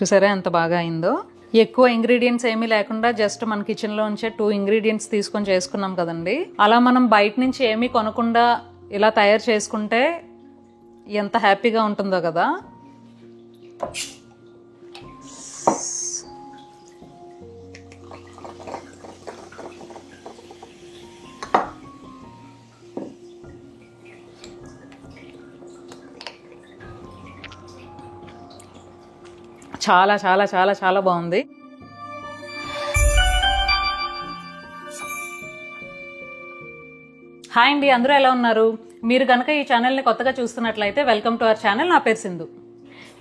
చూసారా ఎంత బాగా అయిందో. ఎక్కువ ఇంగ్రీడియంట్స్ ఏమీ లేకుండా జస్ట్ మన కిచెన్లో ఉంచే 2 ఇంగ్రీడియంట్స్ తీసుకొని చేసుకున్నాం కదండి. అలా మనం బయట నుంచి ఏమీ కొనకుండా ఇలా తయారు చేసుకుంటే ఎంత హ్యాపీగా ఉంటుందో కదా. చాలా చాలా చాలా చాలా బాగుంది. హాయ్ అండి, అందరూ ఎలా ఉన్నారు? మీరు కనుక ఈ ఛానల్ని కొత్తగా చూస్తున్నట్లయితే వెల్కమ్ టు అవర్ ఛానల్. నా పేరు సింధు.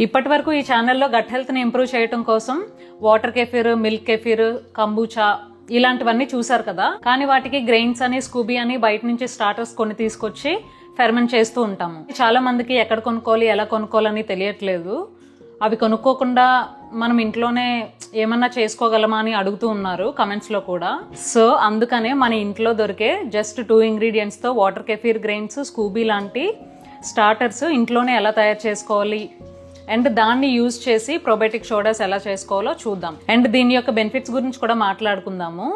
ఇప్పటి వరకు ఈ ఛానల్లో గట్ హెల్త్ని ఇంప్రూవ్ చేయడం కోసం water kefir, milk kefir, kombucha ఇలాంటివన్నీ చూసారు కదా. కానీ వాటికి గ్రెయిన్స్ అని, స్కూబీ అని బయట నుంచి స్టార్టర్స్ కొన్ని తీసుకొచ్చి ఫెర్మెంట్ చేస్తూ ఉంటాము. చాలా మందికి ఎక్కడ కొనుక్కోవాలి, ఎలా కొనుక్కోవాలని తెలియట్లేదు. అవి కొనుక్కోకుండా మనం ఇంట్లోనే ఏమన్నా చేసుకోగలమా అని అడుగుతూ ఉన్నారు కమెంట్స్లో కూడా. సో అందుకనే మన ఇంట్లో దొరికే జస్ట్ 2 ఇంగ్రీడియంట్స్తో వాటర్ కెఫీర్, గ్రెయిన్స్, స్కూబీ లాంటి స్టార్టర్స్ ఇంట్లోనే ఎలా తయారు చేసుకోవాలి అండ్ దాన్ని యూజ్ చేసి ప్రోబయోటిక్ సోడాస్ ఎలా చేసుకోవాలో చూద్దాం. అండ్ దీని యొక్క బెనిఫిట్స్ గురించి కూడా మాట్లాడుకుందాము.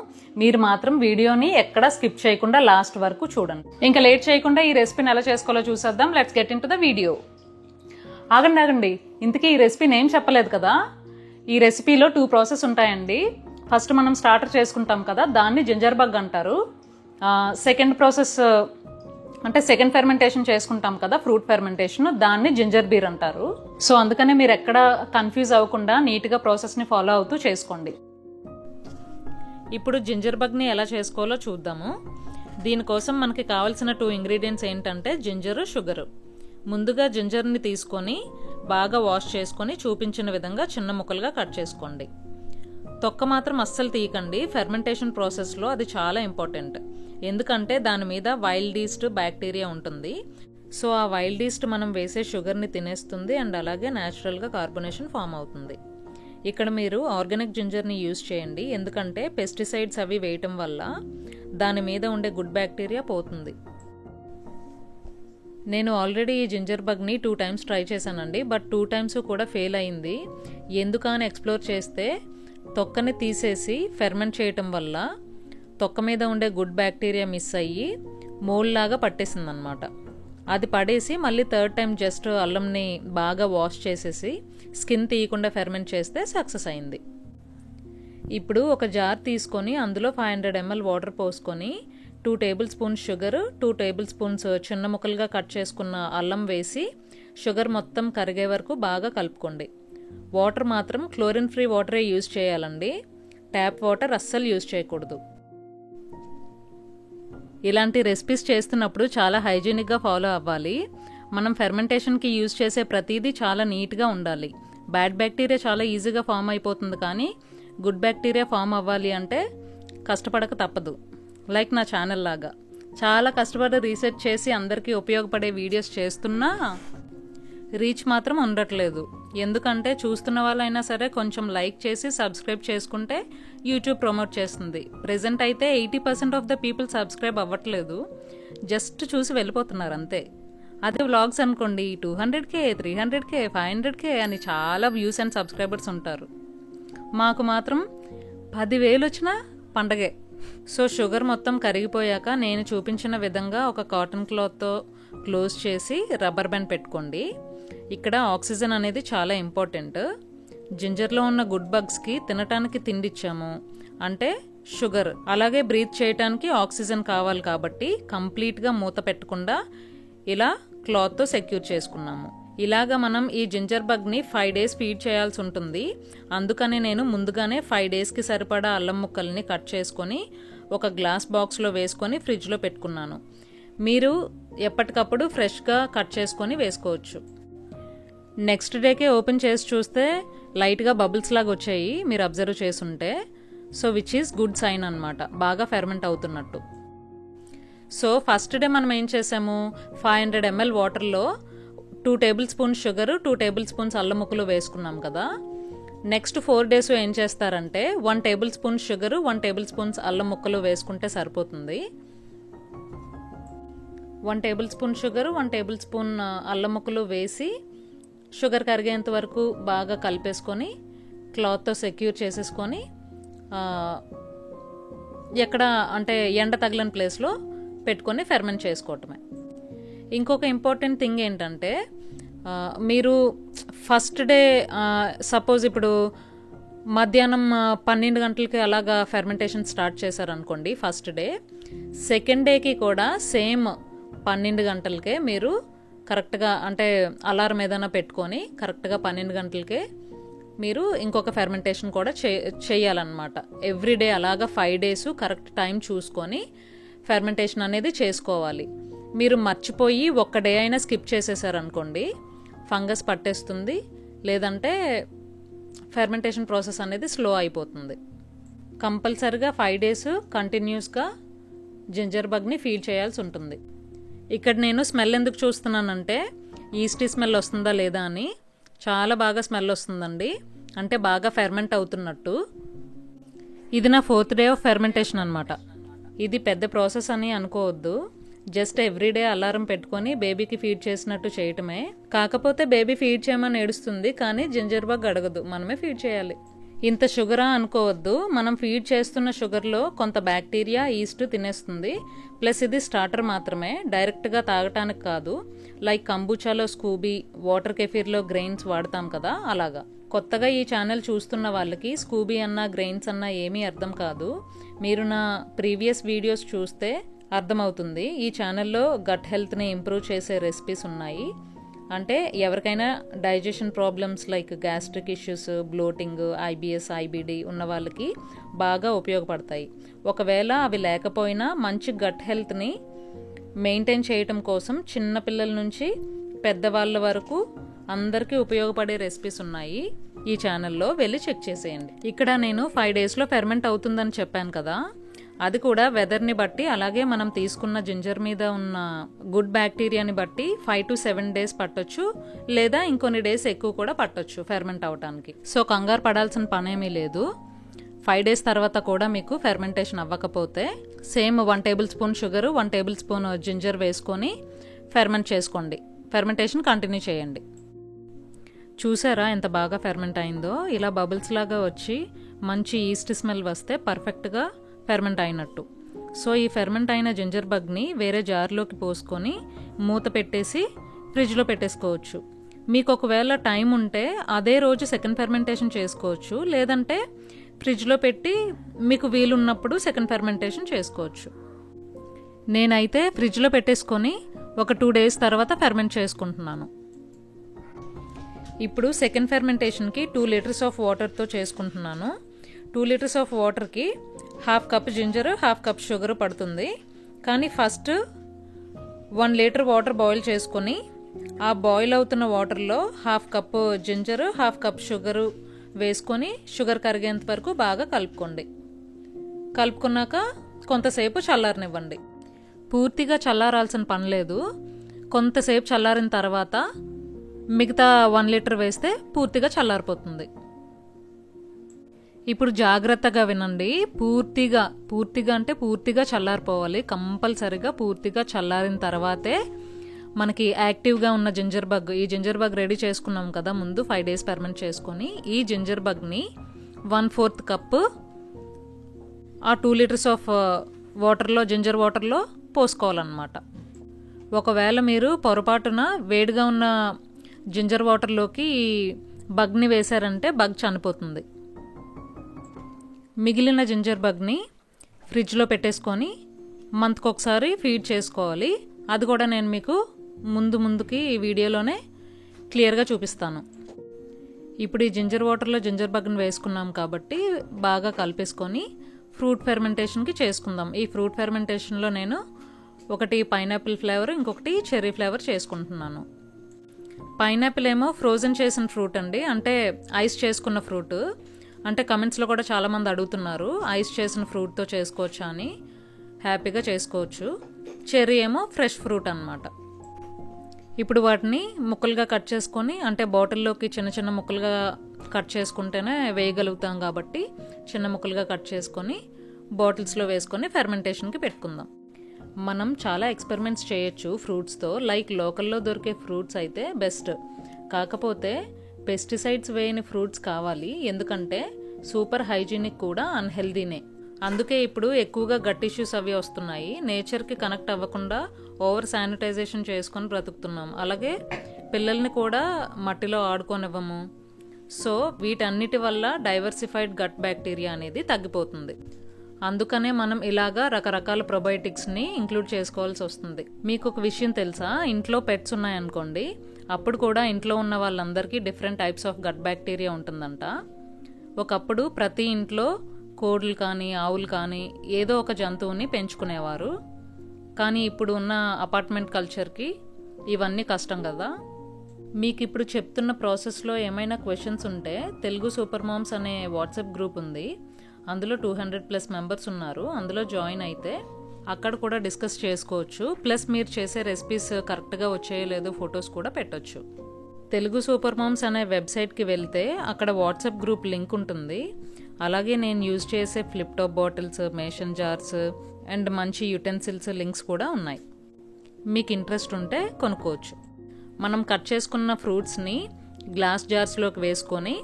మీరు మాత్రం వీడియోని ఎక్కడా స్కిప్ చేయకుండా లాస్ట్ వరకు చూడండి. ఇంకా లేట్ చేయకుండా ఈ రెసిపీని ఎలా చేసుకోవాలో చూసేద్దాం. Let's get in to the video. ఆగండి, ఇంతకీ ఈ రెసిపీ నేమ్ చెప్పలేదు కదా. ఈ రెసిపీలో 2 ప్రాసెస్ ఉంటాయండి. ఫస్ట్ మనం స్టార్టర్ చేసుకుంటాం కదా, దాన్ని జింజర్ బగ్ అంటారు. సెకండ్ ప్రాసెస్ అంటే సెకండ్ ఫెర్మెంటేషన్ చేసుకుంటాం కదా, ఫ్రూట్ ఫెర్మెంటేషన్, దాన్ని జింజర్ బీర్ అంటారు. సో అందుకనే మీరు ఎక్కడ కన్ఫ్యూజ్ అవ్వకుండా నీట్గా ప్రాసెస్ని ఫాలో అవుతూ చేసుకోండి. ఇప్పుడు జింజర్ బగ్ని ఎలా చేసుకోవాలో చూద్దాము. దీనికోసం మనకి కావాల్సిన 2 ఇంగ్రీడియంట్స్ ఏంటంటే జింజరు, షుగరు. ముందుగా జింజర్ని తీసుకొని బాగా వాష్ చేసుకొని చూపించిన విధంగా చిన్న ముక్కలుగా కట్ చేసుకోండి. తొక్క మాత్రం అస్సలు తీయకండి. ఫెర్మెంటేషన్ ప్రాసెస్లో అది చాలా ఇంపార్టెంట్. ఎందుకంటే దాని మీద వైల్డ్ ఈస్ట్ బ్యాక్టీరియా ఉంటుంది. సో ఆ వైల్డ్ ఈస్ట్ మనం వేసే షుగర్ని తినేస్తుంది అండ్ అలాగే న్యాచురల్గా కార్బొనేషన్ ఫామ్ అవుతుంది. ఇక్కడ మీరు ఆర్గానిక్ జింజర్ని యూజ్ చేయండి. ఎందుకంటే పెస్టిసైడ్స్ అవి వేయటం వల్ల దాని మీద ఉండే గుడ్ బ్యాక్టీరియా పోతుంది. నేను ఆల్రెడీ ఈ జింజర్ బగ్ని 2 టైమ్స్ ట్రై చేశానండి. బట్ 2 టైమ్స్ కూడా ఫెయిల్ అయింది. ఎందుకని ఎక్స్ప్లోర్ చేస్తే తొక్కని తీసేసి ఫెర్మెంట్ చేయటం వల్ల తొక్క మీద ఉండే గుడ్ బ్యాక్టీరియా మిస్ అయ్యి మోల్డ్ లాగా పట్టేసింది అనమాట. అది పడేసి మళ్ళీ 3rd టైం జస్ట్ అల్లంని బాగా వాష్ చేసేసి స్కిన్ తీయకుండా ఫెర్మెంట్ చేస్తే సక్సెస్ అయింది. ఇప్పుడు ఒక జార్ తీసుకొని అందులో 500 ml వాటర్ పోసుకొని 2 table spoons sugar, 2 table spoons చిన్న ముక్కలుగా కట్ చేసుకున్న అల్లం వేసి షుగర్ మొత్తం కరిగే వరకు బాగా కలుపుకోండి. వాటర్ మాత్రం క్లోరిన్ ఫ్రీ వాటరే యూజ్ చేయాలండి. ట్యాప్ వాటర్ అస్సలు యూజ్ చేయకూడదు. ఇలాంటి రెసిపీస్ చేస్తున్నప్పుడు చాలా హైజీనిక్గా ఫాలో అవ్వాలి. మనం ఫెర్మెంటేషన్కి యూజ్ చేసే ప్రతిదీ చాలా నీట్గా ఉండాలి. బ్యాడ్ బ్యాక్టీరియా చాలా ఈజీగా ఫామ్ అయిపోతుంది, కానీ గుడ్ బ్యాక్టీరియా ఫామ్ అవ్వాలి అంటే కష్టపడక తప్పదు. లైక్ నా ఛానల్ లాగా చాలా కష్టపడి రీసెర్చ్ చేసి అందరికీ ఉపయోగపడే వీడియోస్ చేస్తున్నా రీచ్ మాత్రం ఉండట్లేదు. ఎందుకంటే చూస్తున్న వాళ్ళైనా సరే కొంచెం లైక్ చేసి సబ్స్క్రైబ్ చేసుకుంటే యూట్యూబ్ ప్రమోట్ చేస్తుంది. ప్రెజెంట్ అయితే 80% ఆఫ్ ద పీపుల్ సబ్స్క్రైబ్ అవ్వట్లేదు, జస్ట్ చూసి వెళ్ళిపోతున్నారు అంతే. అదే వ్లాగ్స్ అనుకోండి 200K, 300K, 500K అని చాలా వ్యూస్ అండ్ సబ్స్క్రైబర్స్ ఉంటారు. మాకు మాత్రం 10,000 వచ్చినా పండగే. సో షుగర్ మొత్తం కరిగిపోయాక నేను చూపించిన విధంగా ఒక కాటన్ క్లాత్తో క్లోజ్ చేసి రబ్బర్ బ్యాండ్ పెట్టుకోండి. ఇక్కడ ఆక్సిజన్ అనేది చాలా ఇంపార్టెంట్. జింజర్లో ఉన్న గుడ్ బగ్స్కి తినటానికి తిండి ఇచ్చాము అంటే షుగర్, అలాగే బ్రీత్ చేయటానికి ఆక్సిజన్ కావాలి. కాబట్టి కంప్లీట్గా మూత పెట్టకుండా ఇలా క్లాత్తో సెక్యూర్ చేసుకున్నాము. ఇలాగా మనం ఈ జింజర్ బగ్ని 5 days ఫీడ్ చేయాల్సి ఉంటుంది. అందుకని నేను ముందుగానే 5 daysకి సరిపడా అల్లం ముక్కల్ని కట్ చేసుకొని ఒక గ్లాస్ బాక్స్లో వేసుకొని ఫ్రిడ్జ్లో పెట్టుకున్నాను. మీరు ఎప్పటికప్పుడు ఫ్రెష్గా కట్ చేసుకొని వేసుకోవచ్చు. నెక్స్ట్ డేకే ఓపెన్ చేసి చూస్తే లైట్గా బబుల్స్ లాగా వచ్చాయి, మీరు అబ్జర్వ్ చేసుంటే. So which is good sign అనమాట, బాగా ఫెర్మెంట్ అవుతున్నట్టు. సో ఫస్ట్ డే మనం ఏం చేసాము, 500 ml వాటర్లో 2 table spoons sugar, 2 table spoons అల్లం ముక్కలు వేసుకున్నాం కదా. నెక్స్ట్ 4 days ఏం చేస్తారంటే 1 table spoon sugar, 1 table spoons అల్లం ముక్కలు వేసుకుంటే సరిపోతుంది. 1 table spoon sugar, 1 table spoon అల్లం ముక్కలు వేసి షుగర్ కరిగేంత వరకు బాగా కలిపేసుకొని క్లాత్తో సెక్యూర్ చేసేసుకొని ఎక్కడ అంటే ఎండ తగిలిన ప్లేస్లో పెట్టుకొని ఫెర్మెంట్ చేసుకోవటమే. ఇంకొక ఇంపార్టెంట్ థింగ్ ఏంటంటే మీరు ఫస్ట్ డే సపోజ్ ఇప్పుడు మధ్యాహ్నం 12 గంటలకి అలాగా ఫెర్మెంటేషన్ స్టార్ట్ చేశారనుకోండి ఫస్ట్ డే, సెకండ్ డేకి కూడా సేమ్ 12 గంటలకే మీరు కరెక్ట్గా అంటే అలారం ఏదైనా పెట్టుకొని కరెక్ట్గా 12 గంటలకే మీరు ఇంకొక ఫెర్మెంటేషన్ కూడా చేయాలన్నమాట. ఎవ్రీడే అలాగా 5 days కరెక్ట్ టైం చూసుకొని ఫెర్మెంటేషన్ అనేది చేసుకోవాలి. మీరు మర్చిపోయి ఒక్క డే అయినా స్కిప్ చేసేసారనుకోండి ఫంగస్ పట్టేస్తుంది, లేదంటే ఫెర్మెంటేషన్ ప్రాసెస్ అనేది స్లో అయిపోతుంది. కంపల్సరిగా 5 days కంటిన్యూస్గా జింజర్ బగ్ని ఫీడ్ చేయాల్సి ఉంటుంది. ఇక్కడ నేను స్మెల్ ఎందుకు చూస్తున్నానంటే ఈస్టీ స్మెల్ వస్తుందా లేదా అని. చాలా బాగా స్మెల్ వస్తుందండి, అంటే బాగా ఫెర్మెంట్ అవుతున్నట్టు. ఇది నా 4th day ఆఫ్ ఫెర్మెంటేషన్ అనమాట. ఇది పెద్ద ప్రాసెస్ అని అనుకోవద్దు, జస్ట్ ఎవ్రీడే అలారం పెట్టుకొని బేబీకి ఫీడ్ చేసినట్టు చేయటమే. కాకపోతే బేబీ ఫీడ్ చేయమని ఏడుస్తుంది, కానీ జింజర్ బగ్ అడగదు, మనమే ఫీడ్ చేయాలి. ఇంత షుగరా అనుకోవద్దు, మనం ఫీడ్ చేస్తున్న షుగర్లో కొంత బ్యాక్టీరియా ఈస్ట్ తినేస్తుంది. ప్లస్ ఇది స్టార్టర్ మాత్రమే, డైరెక్ట్గా తాగటానికి కాదు. లైక్ కంబూచాలో స్కూబీ, వాటర్ కెఫీర్లో గ్రెయిన్స్ వాడతాం కదా, అలాగా. కొత్తగా ఈ ఛానల్ చూస్తున్న వాళ్ళకి స్కూబీ అన్నా గ్రెయిన్స్ అన్నా ఏమీ అర్థం కాదు. మీరు నా ప్రీవియస్ వీడియోస్ చూస్తే అర్థమవుతుంది. ఈ ఛానల్లో గట్ హెల్త్ని ఇంప్రూవ్ చేసే రెసిపీస్ ఉన్నాయి. అంటే ఎవరికైనా digestion problems like gastric issues, bloating, IBS, IBD ఉన్న వాళ్ళకి బాగా ఉపయోగపడతాయి. ఒకవేళ అవి లేకపోయినా మంచి గట్ హెల్త్ని మెయింటైన్ చేయటం కోసం చిన్నపిల్లల నుంచి పెద్దవాళ్ళ వరకు అందరికీ ఉపయోగపడే రెసిపీస్ ఉన్నాయి. ఈ ఛానల్లో వెళ్ళి చెక్ చేసేయండి. ఇక్కడ నేను 5 daysలో ఫెర్మెంట్ అవుతుందని చెప్పాను కదా, అది కూడా వెదర్ని బట్టి, అలాగే మనం తీసుకున్న జింజర్ మీద ఉన్న గుడ్ బ్యాక్టీరియాని బట్టి 5 to 7 days పట్టొచ్చు, లేదా ఇంకొన్ని డేస్ ఎక్కువ కూడా పట్టొచ్చు ఫెర్మెంట్ అవటానికి. సో కంగారు పడాల్సిన పనేమీ లేదు. 5 days తర్వాత కూడా మీకు ఫెర్మెంటేషన్ అవ్వకపోతే same 1 tablespoon sugar, 1 tablespoon ginger వేసుకొని ఫెర్మెంట్ చేసుకోండి. ఫెర్మెంటేషన్ కంటిన్యూ చేయండి. చూసారా ఎంత బాగా ఫెర్మెంట్ అయిందో? ఇలా బబుల్స్ లాగా వచ్చి మంచి ఈస్ట్ స్మెల్ వస్తే పర్ఫెక్ట్గా ఫెర్మెంట్ అయినట్టు. సో ఈ ఫెర్మెంట్ అయిన జింజర్ బగ్ని వేరే జార్లోకి పోసుకొని మూత పెట్టేసి ఫ్రిడ్జ్లో పెట్టేసుకోవచ్చు. మీకు ఒకవేళ టైం ఉంటే అదే రోజు సెకండ్ ఫెర్మెంటేషన్ చేసుకోవచ్చు, లేదంటే ఫ్రిడ్జ్లో పెట్టి మీకు వీలున్నప్పుడు సెకండ్ ఫెర్మెంటేషన్ చేసుకోవచ్చు. నేనైతే ఫ్రిడ్జ్లో పెట్టేసుకొని ఒక 2 days తర్వాత ఫెర్మెంట్ చేసుకుంటున్నాను. ఇప్పుడు సెకండ్ ఫెర్మెంటేషన్కి 2 liters ఆఫ్ వాటర్తో చేసుకుంటున్నాను. 2 liters ఆఫ్ వాటర్కి 1/2 cup జింజర్, 1/2 cup షుగర్ పడుతుంది. కానీ ఫస్ట్ 1 liter వాటర్ బాయిల్ చేసుకొని ఆ బాయిల్ అవుతున్న వాటర్లో 1/2 cup జింజర్, 1/2 cup షుగర్ వేసుకొని షుగర్ కరిగేంత వరకు బాగా కలుపుకోండి. కలుపుకున్నాక కొంతసేపు చల్లారనివ్వండి. పూర్తిగా చల్లారాల్సిన పని లేదు. కొంతసేపు చల్లారిన తర్వాత మిగతా 1 liter వేస్తే పూర్తిగా చల్లారిపోతుంది. ఇప్పుడు జాగ్రత్తగా వినండి. పూర్తిగా అంటే పూర్తిగా చల్లారిపోవాలి. కంపల్సరిగా పూర్తిగా చల్లారిన తర్వాతే మనకి యాక్టివ్గా ఉన్న జింజర్ బగ్, ఈ జింజర్ బగ్ రెడీ చేసుకున్నాం కదా ముందు 5 days ఫెర్మెంట్ చేసుకొని, ఈ జింజర్ బగ్ని 1/4 cup ఆ 2 liters ఆఫ్ వాటర్లో, జింజర్ వాటర్లో పోసుకోవాలన్నమాట. ఒకవేళ మీరు పొరపాటున వేడిగా ఉన్న జింజర్ వాటర్లోకి ఈ బగ్ని వేశారంటే బగ్ చనిపోతుంది. మిగిలిన జింజర్ బగ్ని ఫ్రిడ్జ్లో పెట్టేసుకొని మంత్కి ఒకసారి ఫీడ్ చేసుకోవాలి. అది కూడా నేను మీకు ముందుకి ఈ వీడియోలోనే క్లియర్గా చూపిస్తాను. ఇప్పుడు ఈ జింజర్ వాటర్లో జింజర్ బగ్ని వేసుకున్నాం కాబట్టి బాగా కలిపేసుకొని ఫ్రూట్ ఫెర్మెంటేషన్కి చేసుకుందాం. ఈ ఫ్రూట్ ఫెర్మెంటేషన్లో నేను ఒకటి పైనాపిల్ ఫ్లేవర్, ఇంకొకటి చెర్రీ ఫ్లేవర్ చేసుకుంటున్నాను. పైనాపిల్ ఏమో ఫ్రోజన్ చేసిన ఫ్రూట్ అండి, అంటే ఐస్ చేసుకున్న ఫ్రూట్. అంటే కమెంట్స్లో కూడా చాలామంది అడుగుతున్నారు ఐస్ చేసిన ఫ్రూట్తో చేసుకోవచ్చా అని. హ్యాపీగా చేసుకోవచ్చు. చెర్రీ ఏమో ఫ్రెష్ ఫ్రూట్ అన్నమాట. ఇప్పుడు వాటిని ముక్కలుగా కట్ చేసుకొని, అంటే బాటిల్లోకి చిన్న చిన్న ముక్కలుగా కట్ చేసుకుంటేనే వేయగలుగుతాం కాబట్టి చిన్న ముక్కలుగా కట్ చేసుకొని బాటిల్స్లో వేసుకొని ఫెర్మెంటేషన్కి పెట్టుకుందాం. మనం చాలా ఎక్స్పెరిమెంట్స్ చేయొచ్చు ఫ్రూట్స్తో. లైక్ లోకల్లో దొరికే ఫ్రూట్స్ అయితే బెస్ట్. కాకపోతే పెస్టిసైడ్స్ వేయని ఫ్రూట్స్ కావాలి, ఎందుకంటే సూపర్ హైజీనిక్ కూడా అన్హెల్దీనే. అందుకే ఇప్పుడు ఎక్కువగా గట్ ఇష్యూస్ అవి వస్తున్నాయి. నేచర్కి కనెక్ట్ అవ్వకుండా ఓవర్ శానిటైజేషన్ చేసుకొని బ్రతుకుతున్నాం. అలాగే పిల్లల్ని కూడా మట్టిలో ఆడుకోనివ్వము. సో వీటన్నిటి వల్ల డైవర్సిఫైడ్ గట్ బ్యాక్టీరియా అనేది తగ్గిపోతుంది. అందుకనే మనం ఇలాగా రకరకాల ప్రొబయోటిక్స్ని ఇంక్లూడ్ చేసుకోవాల్సి వస్తుంది. మీకు ఒక విషయం తెలుసా, ఇంట్లో పెట్స్ ఉన్నాయనుకోండి, అప్పుడు కూడా ఇంట్లో ఉన్న వాళ్ళందరికీ different types of gut bacteria ఉంటుందంట. ఒకప్పుడు ప్రతి ఇంట్లో కోళ్ళు కానీ ఆవులు కానీ ఏదో ఒక జంతువుని పెంచుకునేవారు. కానీ ఇప్పుడు ఉన్న అపార్ట్మెంట్ కల్చర్కి ఇవన్నీ కష్టం కదా. మీకు ఇప్పుడు చెప్తున్న ప్రాసెస్లో ఏమైనా క్వశ్చన్స్ ఉంటే తెలుగు సూపర్ మామ్స్ అనే వాట్సాప్ గ్రూప్ ఉంది. అందులో 200+ మెంబర్స్ ఉన్నారు. అందులో జాయిన్ అయితే అక్కడ కూడా డిస్కస్ చేసుకోవచ్చు. ప్లస్ మీరు చేసే రెసిపీస్ కరెక్ట్గా వచ్చాయో లేదో ఫొటోస్ కూడా పెట్టొచ్చు. తెలుగు సూపర్ మామ్స్ అనే వెబ్సైట్కి వెళ్తే అక్కడ వాట్సాప్ గ్రూప్ లింక్ ఉంటుంది. అలాగే నేను యూజ్ చేసే flip top bottles, mason jars and మంచి యుటెన్సిల్స్ లింక్స్ కూడా ఉన్నాయి. మీకు ఇంట్రెస్ట్ ఉంటే కొనుక్కోవచ్చు. మనం కట్ చేసుకున్న ఫ్రూట్స్ని గ్లాస్ జార్స్లోకి వేసుకొని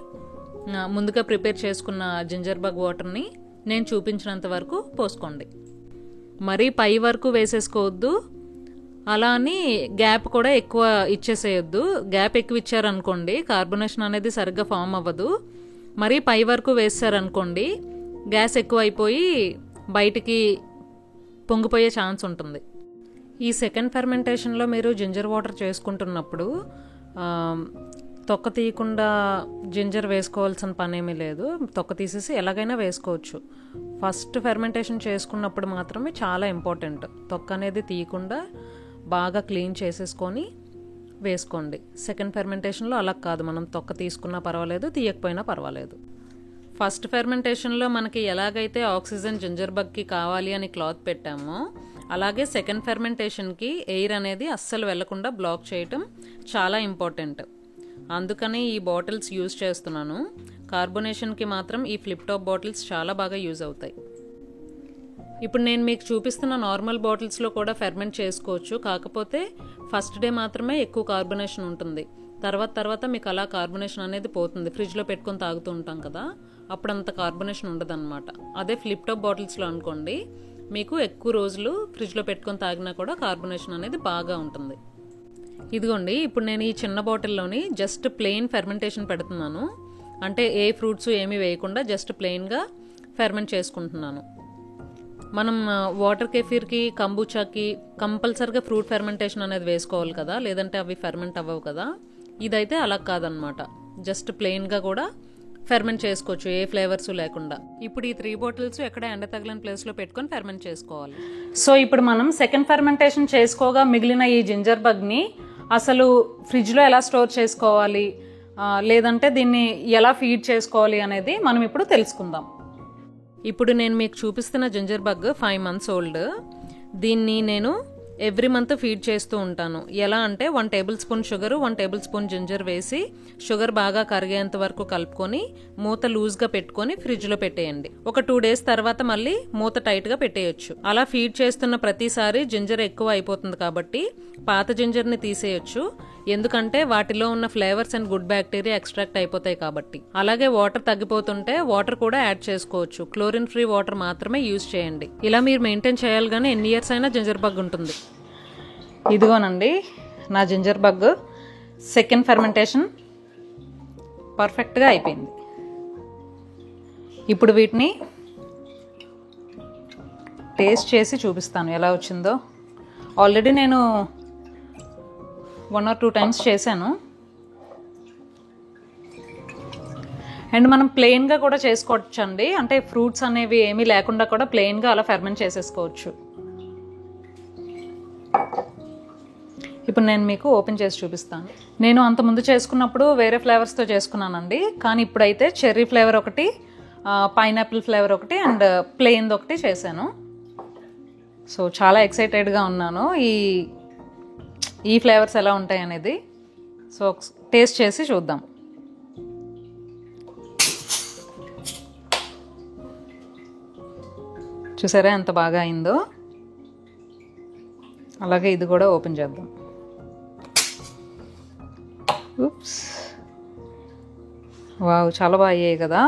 ముందుగా ప్రిపేర్ చేసుకున్న జింజర్ బగ్ వాటర్ని నేను చూపించినంత వరకు పోసుకోండి. మరీ పై వరకు వేసేసుకోవద్దు, అలా అని గ్యాప్ కూడా ఎక్కువ ఇచ్చేసేయొద్దు. గ్యాప్ ఎక్కువ ఇచ్చారనుకోండి కార్బోనేషన్ అనేది సరిగ్గా ఫామ్ అవ్వదు. మరీ పై వరకు వేసారనుకోండి గ్యాస్ ఎక్కువ అయిపోయి బయటికి పొంగిపోయే ఛాన్స్ ఉంటుంది. ఈ సెకండ్ ఫెర్మెంటేషన్లో మీరు జింజర్ వాటర్ చేసుకుంటున్నప్పుడు తొక్క తీయకుండా జింజర్ వేసుకోవాల్సిన పని ఏమీ లేదు. తొక్క తీసేసి ఎలాగైనా వేసుకోవచ్చు. ఫస్ట్ ఫెర్మెంటేషన్ చేసుకున్నప్పుడు మాత్రమే చాలా ఇంపార్టెంట్. తొక్క అనేది తీయకుండా బాగా క్లీన్ చేసేసుకొని వేసుకోండి. సెకండ్ ఫెర్మెంటేషన్లో అలా కాదు, మనం తొక్క తీసుకున్నా పర్వాలేదు, తీయకపోయినా పర్వాలేదు. ఫస్ట్ ఫెర్మెంటేషన్లో మనకి ఎలాగైతే ఆక్సిజన్ జింజర్ బగ్కి కావాలి అని క్లాత్ పెట్టామో, అలాగే సెకండ్ ఫెర్మెంటేషన్కి ఎయిర్ అనేది అస్సలు వెళ్లకుండా బ్లాక్ చేయటం చాలా ఇంపార్టెంట్. అందుకని ఈ బాటిల్స్ యూజ్ చేస్తున్నాను. కార్బోనేషన్కి మాత్రం ఈ ఫ్లిప్ టాప్ బాటిల్స్ చాలా బాగా యూజ్ అవుతాయి. ఇప్పుడు నేను మీకు చూపిస్తున్న నార్మల్ బాటిల్స్లో కూడా ఫెర్మెంట్ చేసుకోవచ్చు. కాకపోతే ఫస్ట్ డే మాత్రమే ఎక్కువ కార్బోనేషన్ ఉంటుంది. తర్వాత మీకు అలా కార్బోనేషన్ అనేది పోతుంది. ఫ్రిడ్జ్లో పెట్టుకొని తాగుతూ ఉంటాం కదా, అప్పుడు అంత కార్బోనేషన్ ఉండదు అనమాట. అదే ఫ్లిప్ టాప్ బాటిల్స్లో అనుకోండి, మీకు ఎక్కువ రోజులు ఫ్రిడ్జ్లో పెట్టుకొని తాగినా కూడా కార్బోనేషన్ అనేది బాగా ఉంటుంది. ఇదిగోండి, ఇప్పుడు నేను ఈ చిన్న బాటిల్లోని జస్ట్ ప్లెయిన్ ఫెర్మెంటేషన్ పెడుతున్నాను. అంటే ఏ ఫ్రూట్స్ ఏమీ వేయకుండా జస్ట్ ప్లెయిన్గా ఫెర్మెంట్ చేసుకుంటున్నాను. మనం వాటర్ కెఫీర్కి, కంబూచాకి కంపల్సరిగా ఫ్రూట్ ఫెర్మెంటేషన్ అనేది వేసుకోవాలి కదా, లేదంటే అవి ఫెర్మెంట్ అవ్వవు కదా. ఇదైతే అలా కాదనమాట, జస్ట్ ప్లెయిన్గా కూడా ఫెర్మెంట్ చేసుకోవచ్చు ఏ ఫ్లేవర్స్ లేకుండా. ఇప్పుడు ఈ 3 బాటిల్స్ ఎక్కడ ఎండ తగిలిన ప్లేస్లో పెట్టుకొని ఫెర్మెంట్ చేసుకోవాలి. సో ఇప్పుడు మనం సెకండ్ ఫెర్మెంటేషన్ చేసుకోగా మిగిలిన ఈ జింజర్ బగ్ని అసలు ఫ్రిడ్జ్లో ఎలా స్టోర్ చేసుకోవాలి, లేదంటే దీన్ని ఎలా ఫీడ్ చేసుకోవాలి అనేది మనం ఇప్పుడు తెలుసుకుందాం. ఇప్పుడు నేను మీకు చూపిస్తున్న జింజర్ బగ్ 5 months ఓల్డ్. దీన్ని నేను ఎవ్రీ మంత్ ఫీడ్ చేస్తూ ఉంటాను. ఎలా అంటే 1 tablespoon షుగర్, 1 tablespoon జింజర్ వేసి షుగర్ బాగా కరిగేంత వరకు కలుపుకొని మూత లూజ్గా పెట్టుకొని ఫ్రిడ్జ్లో పెట్టేయండి. ఒక 2 days తర్వాత మళ్ళీ మూత టైట్గా పెట్టేయచ్చు. అలా ఫీడ్ చేస్తున్న ప్రతిసారి జింజర్ ఎక్కువ అయిపోతుంది కాబట్టి పాత జింజర్ని తీసేయచ్చు. ఎందుకంటే వాటిలో ఉన్న flavours and good bacteria extract అయిపోతాయి కాబట్టి. అలాగే వాటర్ తగ్గిపోతుంటే వాటర్ కూడా యాడ్ చేసుకోవచ్చు. క్లోరిన్ ఫ్రీ వాటర్ మాత్రమే యూజ్ చేయండి. ఇలా మీరు మెయింటైన్ చేయాలి, కానీ ఎన్ని ఇయర్స్ అయినా జింజర్ బగ్ ఉంటుంది. ఇదిగోనండి నా జింజర్ బగ్ సెకండ్ ఫెర్మెంటేషన్ పర్ఫెక్ట్గా అయిపోయింది. ఇప్పుడు వీటిని టేస్ట్ చేసి చూపిస్తాను ఎలా వచ్చిందో. ఆల్రెడీ నేను 1 or 2 times చేశాను. అండ్ మనం ప్లెయిన్గా కూడా చేసుకోవచ్చు అండి. అంటే ఫ్రూట్స్ అనేవి ఏమీ లేకుండా కూడా ప్లెయిన్గా అలా ఫెర్మెంట్ చేసేసుకోవచ్చు. ఇప్పుడు నేను మీకు ఓపెన్ చేసి చూపిస్తాను. నేను అంతకుముందు చేసుకున్నప్పుడు వేరే ఫ్లేవర్స్తో చేసుకున్నానండి. కానీ ఇప్పుడైతే చెర్రీ ఫ్లేవర్ ఒకటి, పైనాపిల్ ఫ్లేవర్ ఒకటి అండ్ ప్లెయిన్ది ఒకటి చేశాను. సో చాలా ఎక్సైటెడ్గా ఉన్నాను ఈ ఫ్లేవర్స్ ఎలా ఉంటాయి అనేది. సో టేస్ట్ చేసి చూద్దాం. చూసారా ఎంత బాగా అయిందో. అలాగే ఇది కూడా ఓపెన్ చేద్దాం. ఉప్స్, వావ్, చాలా బాగా అయ్యాయి కదా.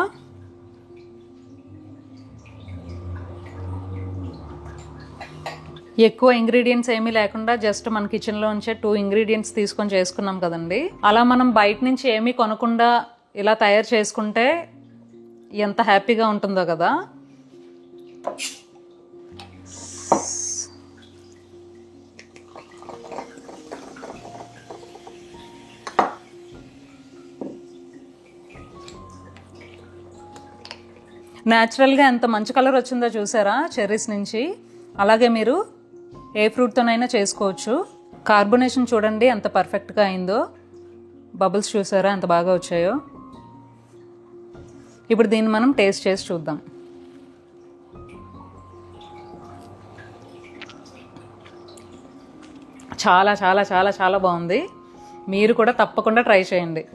ఎక్కువ ఇంగ్రీడియంట్స్ ఏమీ లేకుండా జస్ట్ మన కిచెన్లో ఉంచే 2 ఇంగ్రీడియంట్స్ తీసుకొని చేసుకున్నాం కదండి. అలా మనం బయట నుంచి ఏమీ కొనకుండా ఇలా తయారు చేసుకుంటే ఎంత హ్యాపీగా ఉంటుందో కదా. న్యాచురల్గా ఎంత మంచి కలర్ వచ్చిందో చూసారా చెర్రీస్ నుంచి. అలాగే మీరు ఏ ఫ్రూట్తోనైనా చేసుకోవచ్చు. కార్బొనేషన్ చూడండి ఎంత పర్ఫెక్ట్గా అయిందో. బబుల్స్ చూసారా ఎంత బాగా వచ్చాయో. ఇప్పుడు దీన్ని మనం టేస్ట్ చేసి చూద్దాం. చాలా చాలా చాలా చాలా బాగుంది. మీరు కూడా తప్పకుండా ట్రై చేయండి.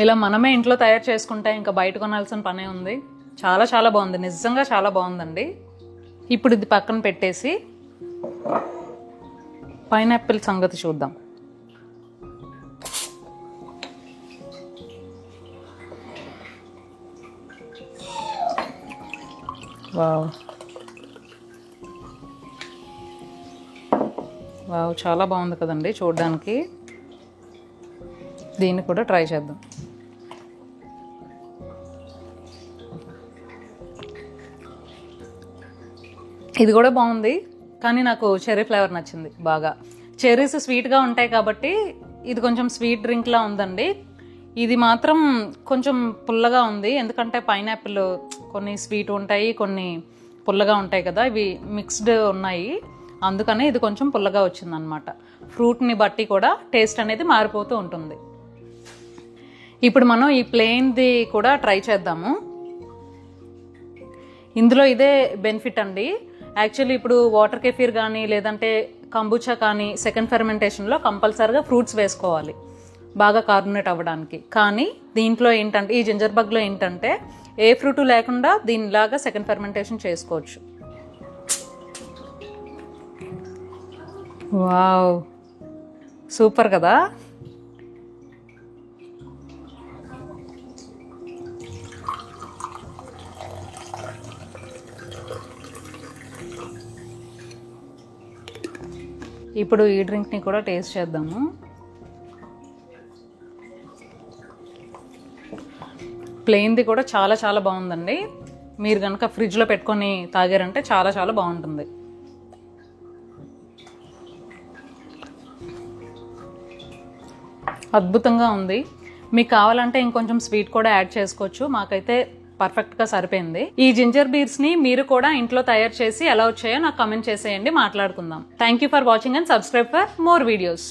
ఇలా మనమే ఇంట్లో తయారు చేసుకుంటే ఇంకా బయట కొనాల్సిన పనే ఉంది. చాలా చాలా బాగుంది, నిజంగా చాలా బాగుందండి. ఇప్పుడు ఇది పక్కన పెట్టేసి పైనాపిల్ సంగతి చూద్దాం. వావ్ వావ్, చాలా బాగుంది కదండి చూడడానికి. దీన్ని కూడా ట్రై చేద్దాం. ఇది కూడా బాగుంది, కానీ నాకు చెర్రీ ఫ్లేవర్ నచ్చింది బాగా. చెర్రీస్ స్వీట్గా ఉంటాయి కాబట్టి ఇది కొంచెం స్వీట్ డ్రింక్లా ఉందండి. ఇది మాత్రం కొంచెం పుల్లగా ఉంది, ఎందుకంటే పైనాపిల్ కొన్ని స్వీట్ ఉంటాయి, కొన్ని పుల్లగా ఉంటాయి కదా. ఇవి మిక్స్డ్ ఉన్నాయి, అందుకనే ఇది కొంచెం పుల్లగా వచ్చిందనమాట. ఫ్రూట్ని బట్టి కూడా టేస్ట్ అనేది మారిపోతూ ఉంటుంది. ఇప్పుడు మనం ఈ ప్లెయిన్ది కూడా ట్రై చేద్దాము. ఇందులో ఇదే బెనిఫిట్ అండి. యాక్చువల్లీ ఇప్పుడు వాటర్ కెఫీర్ కానీ లేదంటే కంబుచా కానీ సెకండ్ ఫెర్మెంటేషన్లో కంపల్సరీగా ఫ్రూట్స్ వేసుకోవాలి బాగా కార్బోనేట్ అవ్వడానికి. కానీ దీంట్లో ఏంటంటే ఈ జింజర్ బగ్లో ఏంటంటే ఏ ఫ్రూట్ లేకుండా దీనిలాగా సెకండ్ ఫెర్మెంటేషన్ చేసుకోవచ్చు. వావ్, సూపర్ కదా. ఇప్పుడు ఈ డ్రింక్ని కూడా టేస్ట్ చేద్దాము. ప్లెయిన్ది కూడా చాలా చాలా బాగుందండి. మీరు కనుక ఫ్రిడ్జ్లో పెట్టుకొని తాగారంటే చాలా చాలా బాగుంటుంది. అద్భుతంగా ఉంది. మీకు కావాలంటే ఇంకొంచెం స్వీట్ కూడా యాడ్ చేసుకోవచ్చు. మాకైతే పర్ఫెక్ట్గా సరిపోయింది. ఈ జింజర్ బీర్స్ని మీరు కూడా ఇంట్లో తయారు చేసి ఎలా వచ్చాయో నాకు కామెంట్ చేసేయండి, మాట్లాడుకుందాం. Thank you for watching and subscribe for more videos.